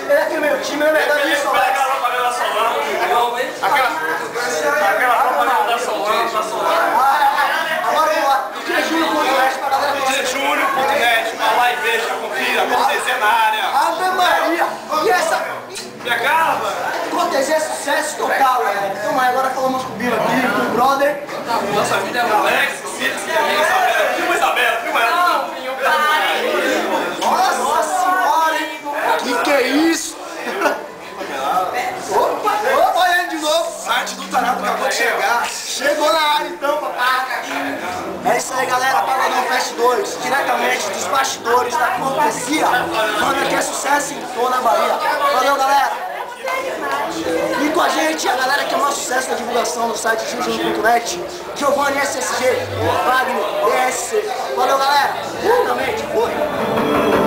Ele é que meu time é melhor disso, Alex. Aquela propaganda da Solana. Agora vamos lá. Júnior.net pra galera conhecer. Júnior.net, vai lá e veja, confira, acontecer na área. Ave Maria! E essa... Minha cara, mano. Acontecer é sucesso total, galera. Então, agora falamos com o Bino aqui, com o brother. Nossa vida é o Alex, Isabela. Filma Isabela, filma ela. Nossa senhora, hein? Que é isso? Opa, olha ele de novo. Site do Tarado acabou de chegar. Chegou na área então, papai. É isso aí, galera. Pagodão Fest 2, diretamente dos bastidores da acontecia. Mano, aqui é sucesso em toda a Bahia. Valeu, galera. E com a gente, a galera que é o maior sucesso na divulgação no site Júnior.net, Giovanni SSG, Wagner, DSC. Valeu, galera. Diretamente, foi.